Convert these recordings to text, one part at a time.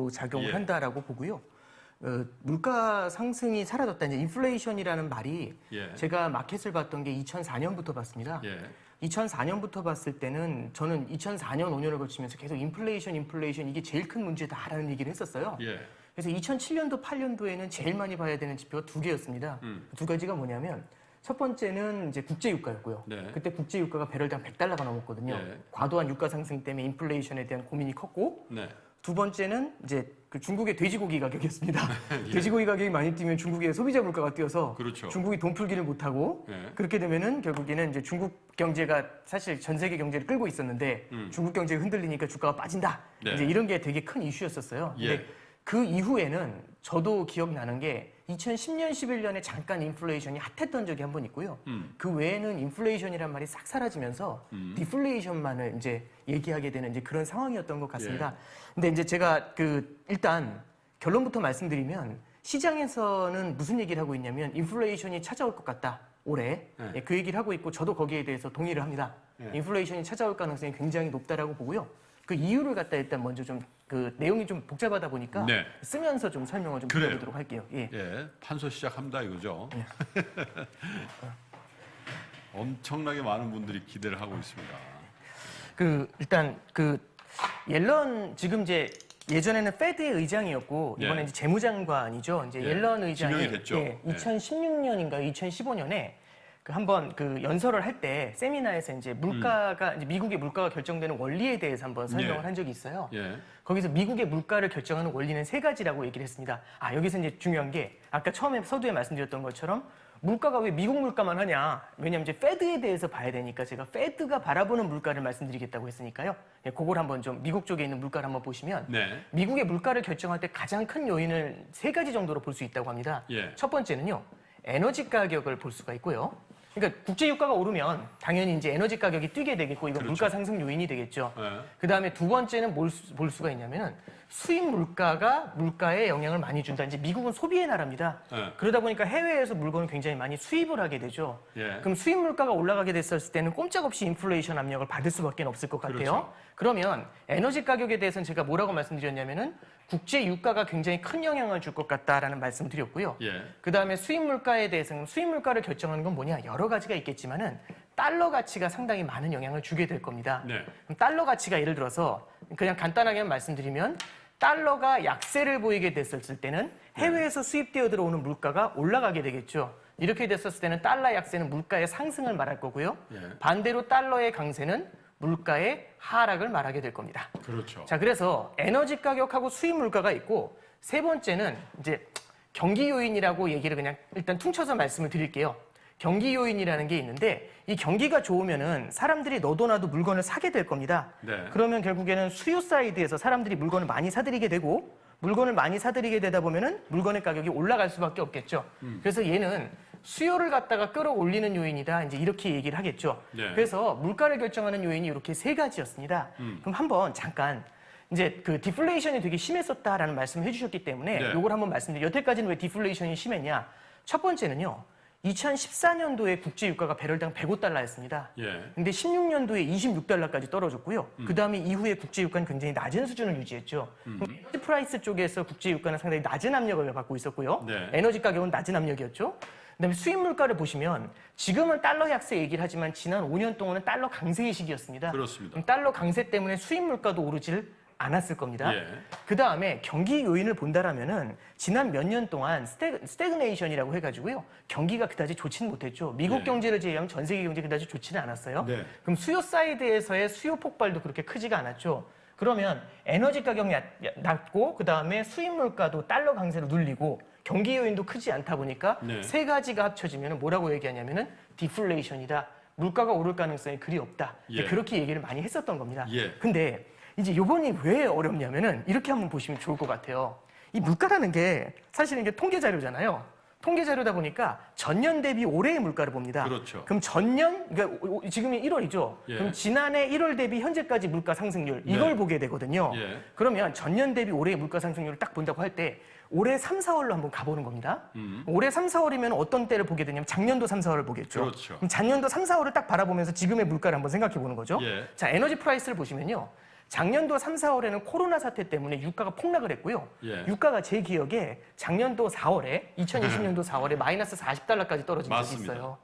정도 작용을 한다라고 보고요. 물가 상승이 사라졌다. 이제 인플레이션이라는 말이 제가 마켓을 봤던 게 2004년부터 봤습니다. 2004년부터 봤을 때는 저는 2004년, 5년을 거치면서 계속 인플레이션 이게 제일 큰 문제다라는 얘기를 했었어요. 그래서 2007년도, 8년도에는 제일 많이 봐야 되는 지표가 두 개였습니다. 두 가지가 뭐냐면 첫 번째는 이제 국제유가였고요. 그때 국제유가가 배럴당 100달러가 넘었거든요. 과도한 유가 상승 때문에 인플레이션에 대한 고민이 컸고 두 번째는 이제 그 중국의 돼지고기 가격이었습니다. 돼지고기 가격이 많이 뛰면 중국의 소비자 물가가 뛰어서 중국이 돈 풀기를 못하고 그렇게 되면은 결국에는 이제 중국 경제가 사실 전 세계 경제를 끌고 있었는데 중국 경제가 흔들리니까 주가가 빠진다. 이제 이런 게 되게 큰 이슈였었어요. 근데 그 이후에는 저도 기억나는 게 2010년, 11년에 잠깐 인플레이션이 핫했던 적이 한 번 있고요. 그 외에는 인플레이션이란 말이 싹 사라지면서 디플레이션만을 이제 얘기하게 되는 이제 그런 상황이었던 것 같습니다. 근데 이제 제가 일단 결론부터 말씀드리면 시장에서는 무슨 얘기를 하고 있냐면 인플레이션이 찾아올 것 같다. 올해. 그 얘기를 하고 있고 저도 거기에 대해서 동의를 합니다. 인플레이션이 찾아올 가능성이 굉장히 높다라고 보고요. 그 이유를 갖다 일단 먼저 좀 그 내용이 좀 복잡하다 보니까 쓰면서 좀 설명을 좀 드려보도록 할게요. 판서 시작합니다 이거죠. 엄청나게 많은 분들이 기대를 하고 있습니다. 일단 옐런 지금 이제 예전에는 페드의 의장이었고 이번에 이제 재무장관이죠. 이제 옐런 의장이 지명이 됐죠. 2016년인가요? 2015년에 한번 연설을 할 때 세미나에서 이제 물가가 이제 미국의 물가가 결정되는 원리에 대해서 한번 설명을 한 적이 있어요. 거기서 미국의 물가를 결정하는 원리는 세 가지라고 얘기를 했습니다. 여기서 이제 중요한 게 아까 처음에 서두에 말씀드렸던 것처럼 물가가 왜 미국 물가만 하냐? 왜냐면 이제 페드에 대해서 봐야 되니까 제가 페드가 바라보는 물가를 말씀드리겠다고 했으니까요. 그걸 한번 좀 미국 쪽에 있는 물가를 한번 보시면 미국의 물가를 결정할 때 가장 큰 요인을 세 가지 정도로 볼 수 있다고 합니다. 첫 번째는요. 에너지 가격을 볼 수가 있고요. 그러니까 국제유가가 오르면 당연히 이제 에너지 가격이 뛰게 되겠고 이건 물가 상승 요인이 되겠죠. 그 다음에 두 번째는 볼 수가 있냐면은 수입 물가가 물가에 영향을 많이 준다. 이제 미국은 소비의 나라입니다. 그러다 보니까 해외에서 물건을 굉장히 많이 수입을 하게 되죠. 그럼 수입 물가가 올라가게 됐을 때는 꼼짝없이 인플레이션 압력을 받을 수밖에 없을 것 같아요. 그러면 에너지 가격에 대해서는 제가 뭐라고 말씀드렸냐면은 국제 유가가 굉장히 큰 영향을 줄 것 같다라는 말씀을 드렸고요. 그 다음에 수입 물가에 대해서는 수입 물가를 결정하는 건 뭐냐? 여러 가지가 있겠지만은 달러 가치가 상당히 많은 영향을 주게 될 겁니다. 그럼 달러 가치가 예를 들어서 그냥 간단하게 말씀드리면 달러가 약세를 보이게 됐을 때는 해외에서 수입되어 들어오는 물가가 올라가게 되겠죠. 이렇게 됐을 때는 달러 약세는 물가의 상승을 말할 거고요. 반대로 달러의 강세는 물가의 하락을 말하게 될 겁니다. 자, 그래서 에너지 가격하고 수입 물가가 있고 세 번째는 이제 경기 요인이라고 얘기를 그냥 일단 퉁쳐서 말씀을 드릴게요. 경기 요인이라는 게 있는데 이 경기가 좋으면은 사람들이 너도 나도 물건을 사게 될 겁니다. 그러면 결국에는 수요 사이드에서 사람들이 물건을 많이 사들이게 되고 물건을 많이 사들이게 되다 보면은 물건의 가격이 올라갈 수밖에 없겠죠. 그래서 얘는 수요를 갖다가 끌어올리는 요인이다. 이제 이렇게 얘기를 하겠죠. 그래서 물가를 결정하는 요인이 이렇게 세 가지였습니다. 그럼 한번 잠깐 이제 디플레이션이 되게 심했었다라는 말씀을 해주셨기 때문에 이걸 한번 말씀드려요. 여태까지는 왜 디플레이션이 심했냐? 첫 번째는요. 2014년도에 국제유가가 배럴당 105달러였습니다. 근데 16년도에 26달러까지 떨어졌고요. 그 다음에 이후에 국제유가는 굉장히 낮은 수준을 유지했죠. 에너지 프라이스 쪽에서 국제유가는 상당히 낮은 압력을 받고 있었고요. 에너지 가격은 낮은 압력이었죠. 그다음에 수입 물가를 보시면 지금은 달러 약세 얘기를 하지만 지난 5년 동안은 달러 강세의 시기였습니다. 그렇습니다. 달러 강세 때문에 수입 물가도 오르질 않았을 겁니다. 그 다음에 경기 요인을 본다라면은 지난 몇 년 동안 스태그네이션이라고 해가지고요. 경기가 그다지 좋지는 못했죠. 미국 경제를 제외하면 전 세계 경제 그다지 좋지는 않았어요. 그럼 수요 사이드에서의 수요 폭발도 그렇게 크지가 않았죠. 그러면 에너지 가격이 낮고 그 다음에 수입 물가도 달러 강세로 눌리고 경기 요인도 크지 않다 보니까 세 가지가 합쳐지면 뭐라고 얘기하냐면은 디플레이션이다. 물가가 오를 가능성이 그리 없다. 그렇게 얘기를 많이 했었던 겁니다. 근데 이제 요번이 왜 어렵냐면은 이렇게 한번 보시면 좋을 것 같아요. 이 물가라는 게 사실은 이게 통계 자료잖아요. 통계 자료다 보니까 전년 대비 올해의 물가를 봅니다. 그럼 전년, 그러니까 지금이 1월이죠. 그럼 지난해 1월 대비 현재까지 물가 상승률 이걸 보게 되거든요. 그러면 전년 대비 올해의 물가 상승률을 딱 본다고 할 때 올해 3, 4월로 한번 가보는 겁니다. 올해 3, 4월이면 어떤 때를 보게 되냐면 작년도 3, 4월을 보겠죠. 그럼 작년도 3, 4월을 딱 바라보면서 지금의 물가를 한번 생각해 보는 거죠. 자, 에너지 프라이스를 보시면요. 작년도 3, 4월에는 코로나 사태 때문에 유가가 폭락을 했고요. 유가가 제 기억에 작년도 4월에 2020년도 4월에 마이너스 40달러까지 떨어진 적이 있어요.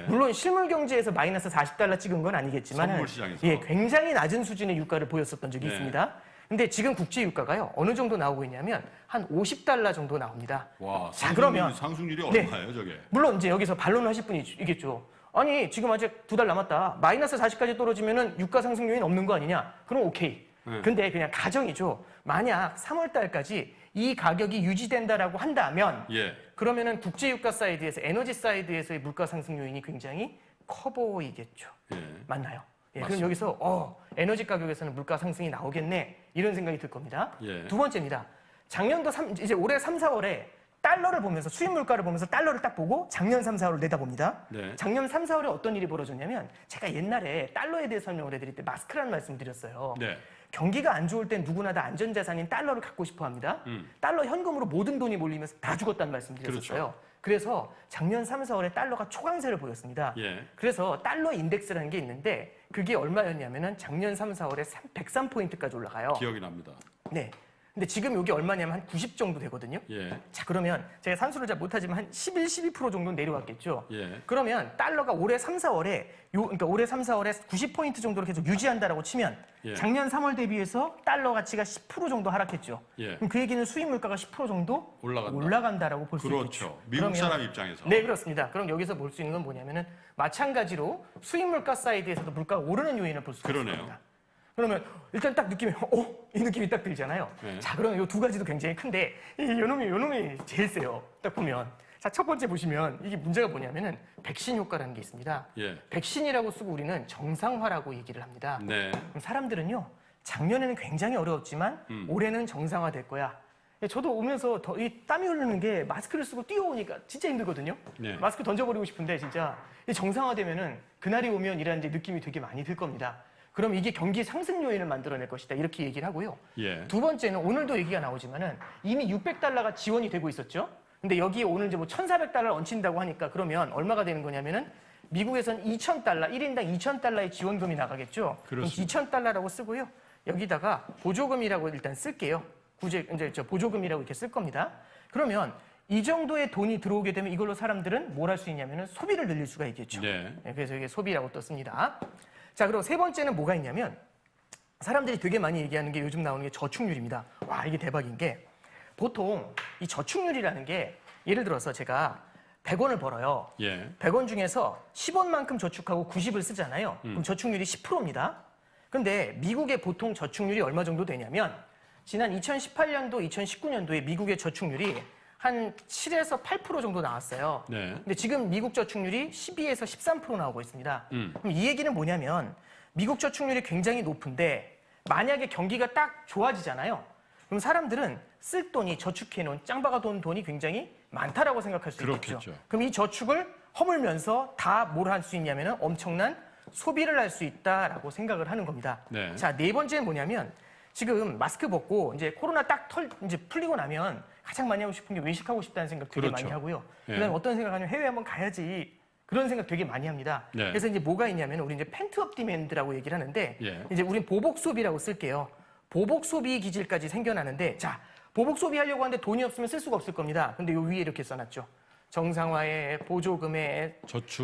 물론 실물 경제에서 마이너스 40달러 찍은 건 아니겠지만 선물 시장에서. 굉장히 낮은 수준의 유가를 보였었던 적이 있습니다. 근데 지금 국제 유가가요. 어느 정도 나오고 있냐면 한 50달러 정도 나옵니다. 와, 자, 그러면 상승률이 얼마예요, 저게? 물론 이제 여기서 반론하실 분이 있겠죠. 아니, 지금 아직 2달 남았다. 마이너스 40까지 떨어지면은 유가 상승 요인 없는 거 아니냐? 그럼 오케이. 근데 그냥 가정이죠. 만약 3월 달까지 이 가격이 유지된다라고 한다면 그러면은 국제 유가 사이드에서 에너지 사이드에서의 물가 상승 요인이 굉장히 커 보이겠죠. 맞나요? 그럼 여기서 에너지 가격에서는 물가 상승이 나오겠네. 이런 생각이 들 겁니다. 두 번째입니다. 작년도 이제 올해 3, 4월에 달러를 보면서 수입 물가를 보면서 달러를 딱 보고 작년 3, 4월을 내다봅니다. 작년 3, 4월에 어떤 일이 벌어졌냐면 제가 옛날에 달러에 대해 설명을 해드릴 때 마스크라는 말씀을 드렸어요. 경기가 안 좋을 땐 누구나 다 안전자산인 달러를 갖고 싶어 합니다. 달러 현금으로 모든 돈이 몰리면서 다 죽었다는 말씀 드렸었어요. 그래서 작년 3, 4월에 달러가 초강세를 보였습니다. 그래서 달러 인덱스라는 게 있는데 그게 얼마였냐면은 작년 3, 4월에 103포인트까지 올라가요. 기억이 납니다. 네. 근데 지금 여기 얼마냐면 한 90 정도 되거든요. 자, 그러면 제가 산수를 잘 못하지만 한 11, 12% 정도 내려왔겠죠. 그러면 달러가 올해 3, 4월에 그러니까 올해 3, 4월에 90포인트 정도로 계속 유지한다라고 치면 작년 3월 대비해서 달러 가치가 10% 정도 하락했죠. 그럼 그 얘기는 수입 물가가 10% 정도 올라간다라고 볼 수 있겠죠. 그렇죠. 미국 사람 입장에서. 네, 그렇습니다. 그럼 여기서 볼 수 있는 건 뭐냐면은 마찬가지로 수입 물가 사이드에서도 물가가 오르는 요인을 볼 수 있습니다. 그러면 일단 딱 느낌이 이 느낌이 딱 들잖아요. 자, 그러면 이 두 가지도 굉장히 큰데 요 놈이 제일 세요. 딱 보면. 자, 첫 번째 보시면 이게 문제가 뭐냐면은 백신 효과라는 게 있습니다. 백신이라고 쓰고 우리는 정상화라고 얘기를 합니다. 그럼 사람들은요. 작년에는 굉장히 어려웠지만 올해는 정상화될 거야. 저도 오면서 이 땀이 흐르는 게 마스크를 쓰고 뛰어오니까 진짜 힘들거든요. 마스크 던져버리고 싶은데 진짜 정상화되면은 그날이 오면 이라는 이제 느낌이 되게 많이 들 겁니다. 그럼 이게 경기 상승 요인을 만들어낼 것이다. 이렇게 얘기를 하고요. 두 번째는 오늘도 얘기가 나오지만은 이미 600달러가 지원이 되고 있었죠. 근데 여기에 오늘 이제 뭐 1,400달러를 얹힌다고 하니까 그러면 얼마가 되는 거냐면은 미국에서는 2,000달러, 1인당 2,000달러의 지원금이 나가겠죠. 그럼 2,000달러라고 쓰고요. 여기다가 보조금이라고 일단 쓸게요. 이제 보조금이라고 이렇게 쓸 겁니다. 그러면 이 정도의 돈이 들어오게 되면 이걸로 사람들은 뭘 할 수 있냐면은 소비를 늘릴 수가 있겠죠. 그래서 이게 소비라고 떴습니다. 자, 그리고 세 번째는 뭐가 있냐면 사람들이 되게 많이 얘기하는 게 요즘 나오는 게 저축률입니다. 와, 이게 대박인 게 보통 이 저축률이라는 게 예를 들어서 제가 100원을 벌어요. 100원 중에서 10원만큼 저축하고 90을 쓰잖아요. 그럼 저축률이 10%입니다. 근데 미국의 보통 저축률이 얼마 정도 되냐면 지난 2018년도, 2019년도에 미국의 저축률이 한 7에서 8% 정도 나왔어요. 근데 지금 미국 저축률이 12에서 13% 나오고 있습니다. 그럼 이 얘기는 뭐냐면 미국 저축률이 굉장히 높은데 만약에 경기가 딱 좋아지잖아요. 그럼 사람들은 쓸 돈이 저축해놓은 짱박아둔 돈이 굉장히 많다라고 생각할 수 있겠죠. 그럼 이 저축을 허물면서 다 뭘 할 수 있냐면 엄청난 소비를 할 수 있다라고 생각을 하는 겁니다. 자, 네 번째는 뭐냐면 지금 마스크 벗고 이제 코로나 딱 이제 풀리고 나면 가장 많이 하고 싶은 게 외식하고 싶다는 생각 되게 많이 하고요. 그다음에 어떤 생각하냐면 해외 한번 가야지. 그런 생각 되게 많이 합니다. 그래서 이제 뭐가 있냐면 우리 이제 펜트업 디맨드라고 얘기를 하는데 이제 우린 보복 소비라고 쓸게요. 보복 소비 기질까지 생겨나는데 자, 보복 소비하려고 하는데 돈이 없으면 쓸 수가 없을 겁니다. 근데 요 위에 이렇게 써놨죠. 정상화에 보조금에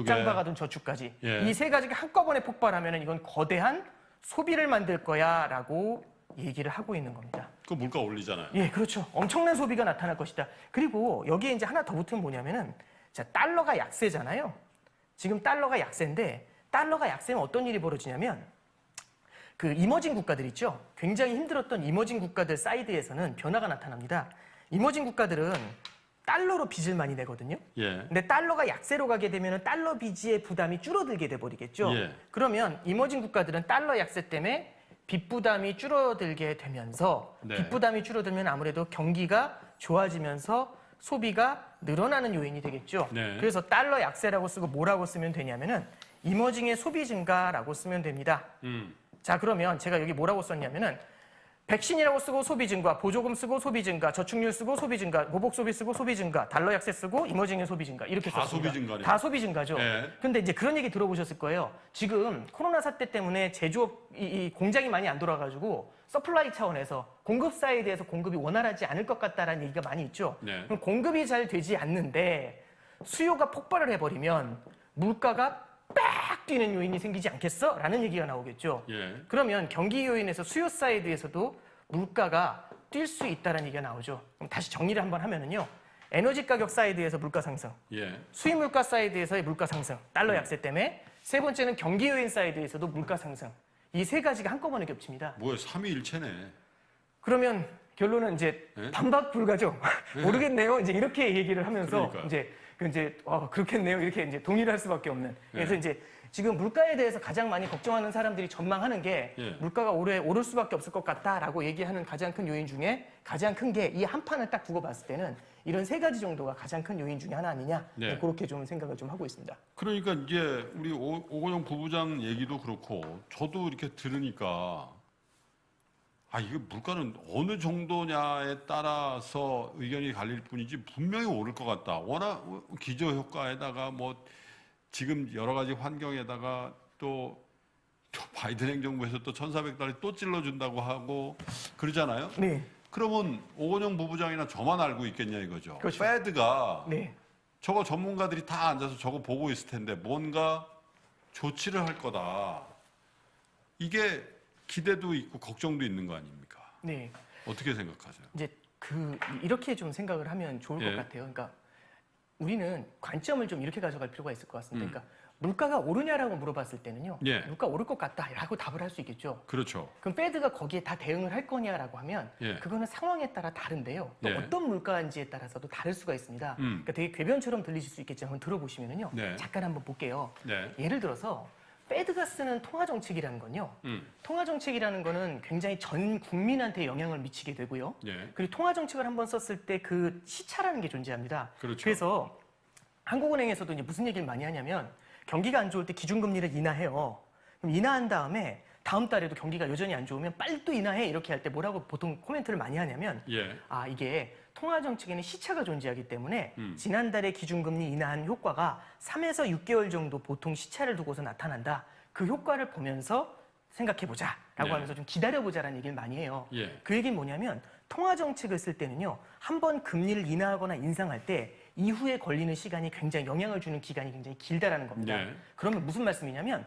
짱박아둔 저축까지 이 세 가지가 한꺼번에 폭발하면 이건 거대한 소비를 만들 거야라고 얘기를 하고 있는 겁니다. 그 물가 올리잖아요. 그렇죠. 엄청난 소비가 나타날 것이다. 그리고 여기에 이제 하나 더 붙으면 뭐냐면은 자, 달러가 약세잖아요. 지금 달러가 약세인데 달러가 약세면 어떤 일이 벌어지냐면 그 이머징 국가들 있죠. 굉장히 힘들었던 이머징 국가들 사이드에서는 변화가 나타납니다. 이머징 국가들은 달러로 빚을 많이 내거든요. 근데 달러가 약세로 가게 되면 달러 빚의 부담이 줄어들게 돼 버리겠죠. 그러면 이머징 국가들은 달러 약세 때문에 빚 부담이 줄어들게 되면서 빚 부담이 줄어들면 아무래도 경기가 좋아지면서 소비가 늘어나는 요인이 되겠죠. 그래서 달러 약세라고 쓰고 뭐라고 쓰면 되냐면은 이머징의 소비 증가라고 쓰면 됩니다. 자, 그러면 제가 여기 뭐라고 썼냐면은 백신이라고 쓰고 소비 증가, 보조금 쓰고 소비 증가, 저축률 쓰고 소비 증가, 보복 소비 쓰고 소비 증가, 달러 약세 쓰고 이머징의 소비 증가 이렇게 다 썼습니다. 소비 증가네요. 다 소비 증가죠. 네. 근데 이제 그런 얘기 들어보셨을 거예요. 지금 코로나 사태 때문에 제조업 이 공장이 많이 안 돌아가지고 서플라이 차원에서 공급 사이드에서 공급이 원활하지 않을 것 같다라는 얘기가 많이 있죠. 네. 그럼 공급이 잘 되지 않는데 수요가 폭발을 해버리면 물가가 빡 뛰는 요인이 생기지 않겠어? 라는 얘기가 나오겠죠. 예. 그러면 경기 요인에서 수요 사이드에서도 물가가 뛸 수 있다는 얘기가 나오죠. 그럼 다시 정리를 한번 하면은요. 에너지 가격 사이드에서 물가 상승, 예. 수입 물가 사이드에서의 물가 상승, 달러 약세 때문에 세 번째는 경기 요인 사이드에서도 물가 상승. 이 세 가지가 한꺼번에 겹칩니다. 뭐야, 삼위일체네. 그러면 결론은 이제 네? 반박 불가죠. 모르겠네요. 이제 이렇게 얘기를 하면서 그러니까요. 그렇겠네요. 이렇게 이제 동의를 할 수밖에 없는. 그래서 네. 이제 지금 물가에 대해서 가장 많이 걱정하는 사람들이 전망하는 게 예. 물가가 올해 오를 수밖에 없을 것 같다라고 얘기하는 가장 큰 요인 중에 가장 큰 게 이 한 판을 딱 두고 봤을 때는 이런 세 가지 정도가 가장 큰 요인 중에 하나 아니냐. 네. 그렇게 좀 생각을 좀 하고 있습니다. 그러니까 이제 우리 오건영 부부장 얘기도 그렇고 저도 이렇게 들으니까 이게 물가는 어느 정도냐에 따라서 의견이 갈릴 뿐이지 분명히 오를 것 같다. 워낙 기저효과에다가 뭐 지금 여러 가지 환경에다가 또 바이든 행정부에서 또 1,400달러 또 찔러준다고 하고 그러잖아요. 네. 그러면 오건영 부부장이나 저만 알고 있겠냐 이거죠. 그렇죠. 패드가 네. 저거 전문가들이 다 앉아서 저거 보고 있을 텐데 뭔가 조치를 할 거다. 이게 기대도 있고 걱정도 있는 거 아닙니까? 네. 어떻게 생각하세요? 이제 이렇게 좀 생각을 하면 좋을 예. 것 같아요. 그러니까 우리는 관점을 좀 이렇게 가져갈 필요가 있을 것 같습니다. 음. 그러니까 물가가 오르냐라고 물어봤을 때는요. 예. 물가 오를 것 같다라고 답을 할 수 있겠죠. 그렇죠. 그럼 페드가 거기에 다 대응을 할 거냐라고 하면 예. 그거는 상황에 따라 다른데요. 또 예. 어떤 물가인지에 따라서도 다를 수가 있습니다. 그러니까 되게 궤변처럼 들리실 수 있겠지만 한번 들어보시면은요. 네. 잠깐 한번 볼게요. 네. 예를 들어서 페드가 쓰는 통화 정책이라는 건요. 통화 정책이라는 거는 굉장히 전 국민한테 영향을 미치게 되고요. 예. 그리고 통화 정책을 한번 썼을 때 그 시차라는 게 존재합니다. 그렇죠. 그래서 한국은행에서도 이제 무슨 얘기를 많이 하냐면 경기가 안 좋을 때 기준금리를 인하해요. 그럼 인하한 다음에 다음 달에도 경기가 여전히 안 좋으면 빨리 또 인하해 이렇게 할 때 뭐라고 보통 코멘트를 많이 하냐면 예. 이게 통화 정책에는 시차가 존재하기 때문에 지난달에 기준금리 인하한 효과가 3에서 6개월 정도 보통 시차를 두고서 나타난다. 그 효과를 보면서 생각해보자 라고 네. 하면서 좀 기다려보자라는 얘기를 많이 해요. 예. 그 얘기는 뭐냐면 통화 정책을 쓸 때는요. 한 번 금리를 인하하거나 인상할 때 이후에 걸리는 시간이 굉장히 영향을 주는 기간이 굉장히 길다라는 겁니다. 네. 그러면 무슨 말씀이냐면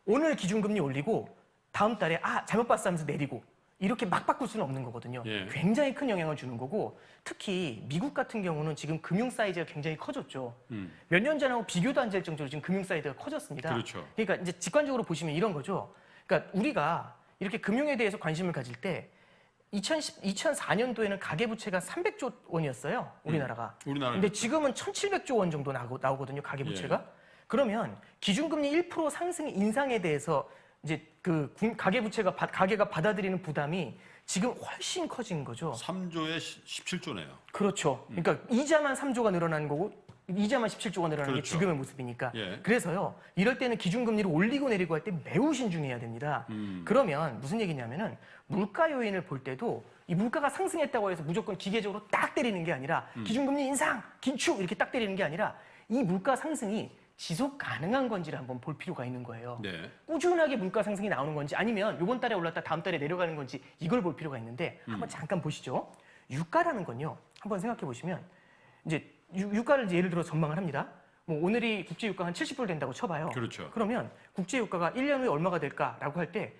오늘 기준금리 올리고 다음 달에 잘못 봤어 하면서 내리고 이렇게 막 바꿀 수는 없는 거거든요. 예. 굉장히 큰 영향을 주는 거고 특히 미국 같은 경우는 지금 금융 사이즈가 굉장히 커졌죠. 몇 년 전하고 비교도 안 될 정도로 지금 금융 사이즈가 커졌습니다. 그렇죠. 그러니까 이제 직관적으로 보시면 이런 거죠. 그러니까 우리가 이렇게 금융에 대해서 관심을 가질 때 2004년도에는 가계부채가 300조 원이었어요. 우리나라가. 우리나라. 근데 지금은 1,700조 원 정도 나오거든요. 가계부채가. 그러면 기준금리 1% 상승 인상에 대해서 이제 가계부채가 가계가 받아들이는 부담이 지금 훨씬 커진 거죠. 3조에 17조네요. 그렇죠. 그러니까 이자만 3조가 늘어나는 거고 이자만 17조가 늘어나는 게 그렇죠. 지금의 모습이니까. 예. 그래서요. 이럴 때는 기준금리를 올리고 내리고 할 때 매우 신중해야 됩니다. 그러면 무슨 얘기냐면은 물가 요인을 볼 때도 이 물가가 상승했다고 해서 무조건 기계적으로 딱 때리는 게 아니라 기준금리 인상, 긴축 이렇게 딱 때리는 게 아니라 이 물가 상승이 지속 가능한 건지를 한번 볼 필요가 있는 거예요. 네. 꾸준하게 물가 상승이 나오는 건지 아니면 이번 달에 올랐다 다음 달에 내려가는 건지 이걸 볼 필요가 있는데 한번 잠깐 보시죠. 유가라는 건요. 한번 생각해 보시면 이제 유가를 예를 들어 전망을 합니다. 뭐 오늘이 국제 유가가 한 70불 된다고 쳐봐요. 그렇죠. 그러면 국제 유가가 1년 후에 얼마가 될까라고 할 때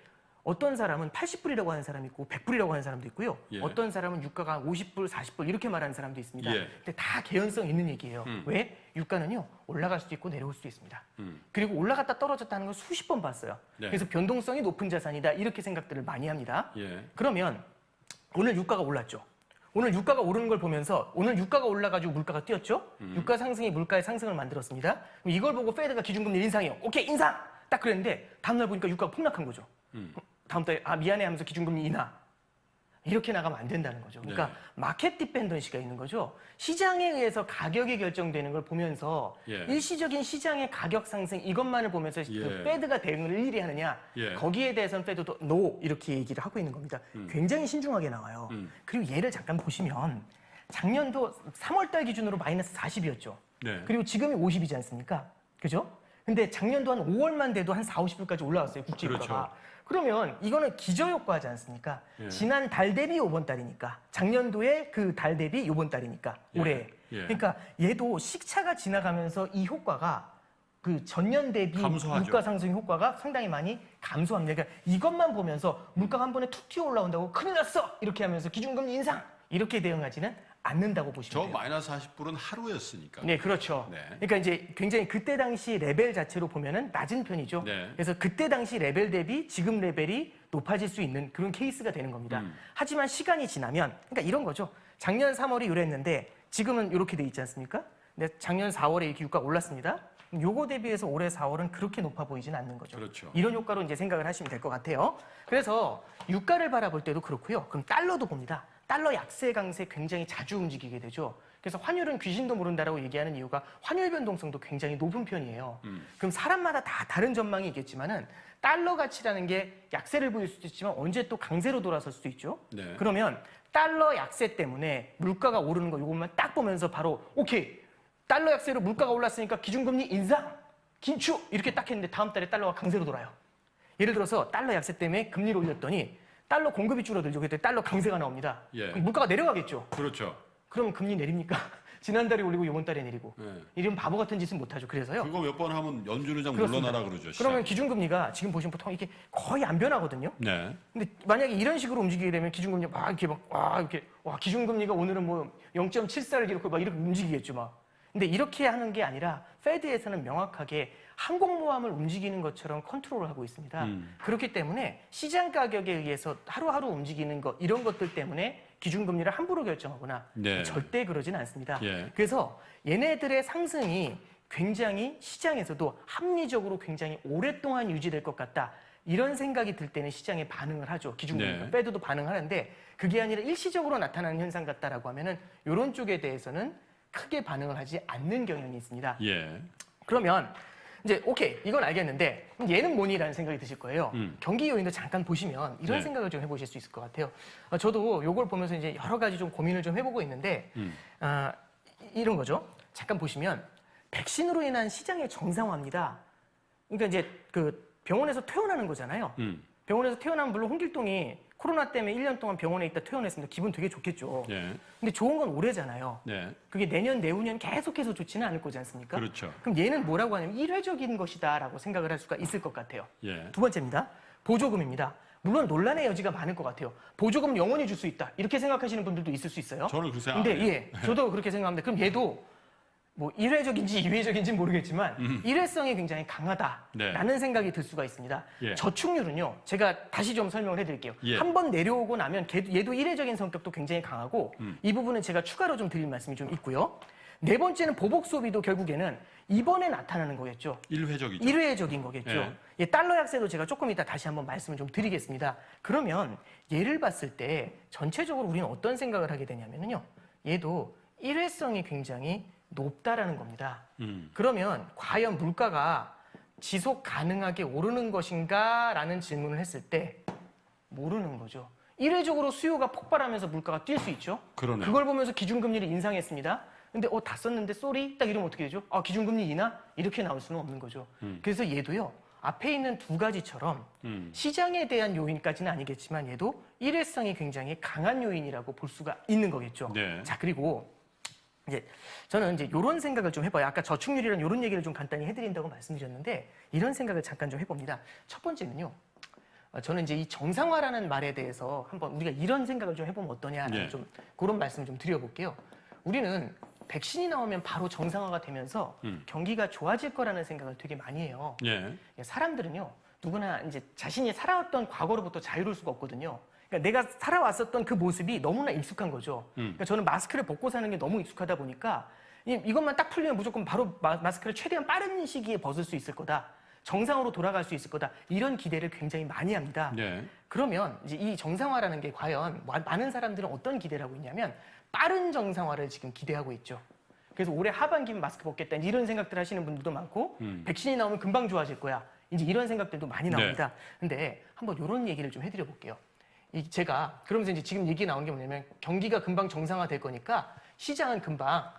어떤 사람은 80불이라고 하는 사람이 있고 100불이라고 하는 사람도 있고요. 예. 어떤 사람은 유가가 50불, 40불 이렇게 말하는 사람도 있습니다. 예. 근데 다 개연성 있는 얘기예요. 왜? 유가는요. 올라갈 수도 있고 내려올 수도 있습니다. 그리고 올라갔다 떨어졌다는 걸 수십 번 봤어요. 네. 그래서 변동성이 높은 자산이다. 이렇게 생각들을 많이 합니다. 예. 그러면 오늘 유가가 올랐죠. 오늘 유가가 오르는 걸 보면서 오늘 유가가 올라가지고 물가가 뛰었죠. 유가 상승이 물가의 상승을 만들었습니다. 그럼 이걸 보고 페드가 기준금리 인상해요. 오케이 인상! 딱 그랬는데 다음날 보니까 유가가 폭락한 거죠. 다음 달에 미안해 하면서 기준금리 인하. 이렇게 나가면 안 된다는 거죠. 그러니까 네. 마켓 디펜던시가 있는 거죠. 시장에 의해서 가격이 결정되는 걸 보면서 예. 일시적인 시장의 가격 상승 이것만을 보면서 그 예. 페드가 대응을 일일이 하느냐 예. 거기에 대해서는 페드도 NO 이렇게 얘기를 하고 있는 겁니다. 굉장히 신중하게 나와요. 그리고 얘를 잠깐 보시면 작년도 3월달 기준으로 마이너스 40이었죠. 네. 그리고 지금이 50이지 않습니까? 그죠? 근데 작년도 한 5월만 돼도 한 4, 50불까지 올라왔어요. 국제유가가. 그렇죠. 그러면 이거는 기저효과지 않습니까? 예. 지난 달 대비 요번 달이니까. 작년도에 그 달 대비 요번 달이니까. 예. 올해. 예. 그러니까 얘도 시차가 지나가면서 이 효과가 그 전년 대비 감소하죠. 물가 상승 효과가 상당히 많이 감소합니다. 그러니까 이것만 보면서 물가가 한 번에 툭 튀어 올라온다고 큰일 났어! 이렇게 하면서 기준금리 인상! 이렇게 대응하지는 않는다고 보시면 저 돼요. 마이너스 40불은 하루였으니까. 네, 그렇죠. 네. 그러니까 이제 굉장히 그때 당시 레벨 자체로 보면은 낮은 편이죠. 네. 그래서 그때 당시 레벨 대비 지금 레벨이 높아질 수 있는 그런 케이스가 되는 겁니다. 하지만 시간이 지나면, 그러니까 이런 거죠. 작년 3월이 이랬는데 지금은 이렇게 돼 있지 않습니까? 근데 작년 4월에 이렇게 유가가 올랐습니다. 요거 대비해서 올해 4월은 그렇게 높아 보이지는 않는 거죠. 그렇죠. 이런 효과로 이제 생각을 하시면 될 것 같아요. 그래서 유가를 바라볼 때도 그렇고요. 그럼 달러도 봅니다. 달러 약세 강세 굉장히 자주 움직이게 되죠. 그래서 환율은 귀신도 모른다라고 얘기하는 이유가 환율 변동성도 굉장히 높은 편이에요. 그럼 사람마다 다 다른 전망이 있겠지만은 달러 가치라는 게 약세를 보일 수도 있지만 언제 또 강세로 돌아설 수도 있죠. 네. 그러면 달러 약세 때문에 물가가 오르는 거 이것만 딱 보면서 바로 오케이 달러 약세로 물가가 올랐으니까 기준금리 인상 긴축 이렇게 딱 했는데 다음 달에 달러가 강세로 돌아요. 예를 들어서 달러 약세 때문에 금리를 올렸더니 달러 공급이 줄어들죠. 그때 달러 강세가 나옵니다. 예. 그럼 물가가 내려가겠죠. 그렇죠. 그럼 금리 내립니까? 지난달에 올리고 이번 달에 내리고. 네. 이런 바보 같은 짓은 못하죠. 그래서요. 그거 몇 번 하면 연준의장 그렇습니다. 물러나라 그러죠. 그러면 기준금리가 지금 보시면 보통 이게 거의 안 변하거든요. 네. 근데 만약에 이런 식으로 움직이게 되면 기준금리가 막 이렇게 기준금리가 오늘은 뭐 0.74를 기록하고 막 이렇게 움직이겠죠. 막. 근데 이렇게 하는 게 아니라 페드에서는 명확하게 항공모함을 움직이는 것처럼 컨트롤을 하고 있습니다. 그렇기 때문에 시장 가격에 의해서 하루하루 움직이는 것 이런 것들 때문에 기준금리를 함부로 결정하거나 네. 절대 그러진 않습니다. 예. 그래서 얘네들의 상승이 굉장히 시장에서도 합리적으로 굉장히 오랫동안 유지될 것 같다. 이런 생각이 들 때는 시장에 반응을 하죠. 기준금리가. 네. 페드도 반응하는데 그게 아니라 일시적으로 나타나는 현상 같다라고 하면은 이런 쪽에 대해서는 크게 반응을 하지 않는 경향이 있습니다. 예. 그러면 이제 오케이 이건 알겠는데 그럼 얘는 뭐니라는 생각이 드실 거예요. 경기 요인도 잠깐 보시면 이런 네. 생각을 좀 해보실 수 있을 것 같아요. 저도 요걸 보면서 이제 여러 가지 좀 고민을 좀 해보고 있는데 이런 거죠. 잠깐 보시면 백신으로 인한 시장의 정상화입니다. 그러니까 이제 그 병원에서 퇴원하는 거잖아요. 병원에서 퇴원하면 물론 홍길동이 코로나 때문에 1년 동안 병원에 있다 퇴원했습니다. 기분 되게 좋겠죠. 예. 근데 좋은 건 올해잖아요. 네. 그게 내년, 내후년 계속해서 좋지는 않을 거지 않습니까? 그렇죠. 그럼 얘는 뭐라고 하냐면 일회적인 것이다라고 생각을 할 수가 있을 것 같아요. 예. 두 번째입니다. 보조금입니다. 물론 논란의 여지가 많을 것 같아요. 보조금 영원히 줄 수 있다. 이렇게 생각하시는 분들도 있을 수 있어요. 저는 그렇게 생각 안 근데 해요. 예, 저도 그렇게 생각합니다. 그럼 얘도 뭐 1회적인지 2회적인지 모르겠지만 일회성이 굉장히 강하다라는 네. 생각이 들 수가 있습니다. 예. 저축률은요. 제가 다시 좀 설명을 해드릴게요. 예. 한 번 내려오고 나면 얘도 일회적인 성격도 굉장히 강하고 이 부분은 제가 추가로 좀 드릴 말씀이 좀 있고요. 네 번째는 보복 소비도 결국에는 이번에 나타나는 거겠죠. 일회적이죠. 일회적인 거겠죠. 예. 예, 달러 약세도 제가 조금 이따 다시 한번 말씀을 좀 드리겠습니다. 그러면 얘를 봤을 때 전체적으로 우리는 어떤 생각을 하게 되냐면요. 얘도 일회성이 굉장히 높다라는 겁니다. 그러면 과연 물가가 지속 가능하게 오르는 것인가라는 질문을 했을 때 모르는 거죠. 일회적으로 수요가 폭발하면서 물가가 뛸 수 있죠. 그러네요. 그걸 보면서 기준금리를 인상했습니다. 근데 다 썼는데 쏘리 딱 이러면 어떻게 되죠? 기준금리 인하? 이렇게 나올 수는 없는 거죠. 그래서 얘도요. 앞에 있는 두 가지처럼 시장에 대한 요인까지는 아니겠지만 얘도 일회성이 굉장히 강한 요인이라고 볼 수가 있는 거겠죠. 네. 자, 그리고 이제 저는 이제 이런 생각을 좀 해봐요. 아까 저축률이란 이런 얘기를 좀 간단히 해드린다고 말씀드렸는데 이런 생각을 잠깐 좀 해봅니다. 첫 번째는요. 저는 이제 이 정상화라는 말에 대해서 한번 우리가 이런 생각을 좀 해보면 어떠냐라는 네. 좀 그런 말씀을 좀 드려볼게요. 우리는 백신이 나오면 바로 정상화가 되면서 경기가 좋아질 거라는 생각을 되게 많이 해요. 예. 사람들은요, 누구나 이제 자신이 살아왔던 과거로부터 자유로울 수가 없거든요. 그러니까 내가 살아왔었던 그 모습이 너무나 익숙한 거죠. 그러니까 저는 마스크를 벗고 사는 게 너무 익숙하다 보니까 이것만 딱 풀리면 무조건 바로 마스크를 최대한 빠른 시기에 벗을 수 있을 거다. 정상으로 돌아갈 수 있을 거다. 이런 기대를 굉장히 많이 합니다. 네. 그러면 이제 이 정상화라는 게 과연 많은 사람들은 어떤 기대를 하고 있냐면 빠른 정상화를 지금 기대하고 있죠. 그래서 올해 하반기면 마스크 벗겠다 이런 생각들 하시는 분들도 많고 백신이 나오면 금방 좋아질 거야. 이제 이런 생각들도 많이 나옵니다. 근데 한번 이런 얘기를 좀 해드려 볼게요. 제가 그러면서 이제 지금 얘기 나온 게 뭐냐면 경기가 금방 정상화될 거니까 시장은 금방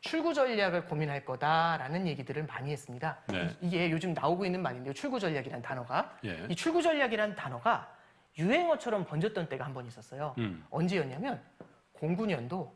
출구 전략을 고민할 거다라는 얘기들을 많이 했습니다. 네. 이게 요즘 나오고 있는 말인데요. 출구 전략이라는 단어가. 예. 이 출구 전략이라는 단어가 유행어처럼 번졌던 때가 한 번 있었어요. 언제였냐면 09년도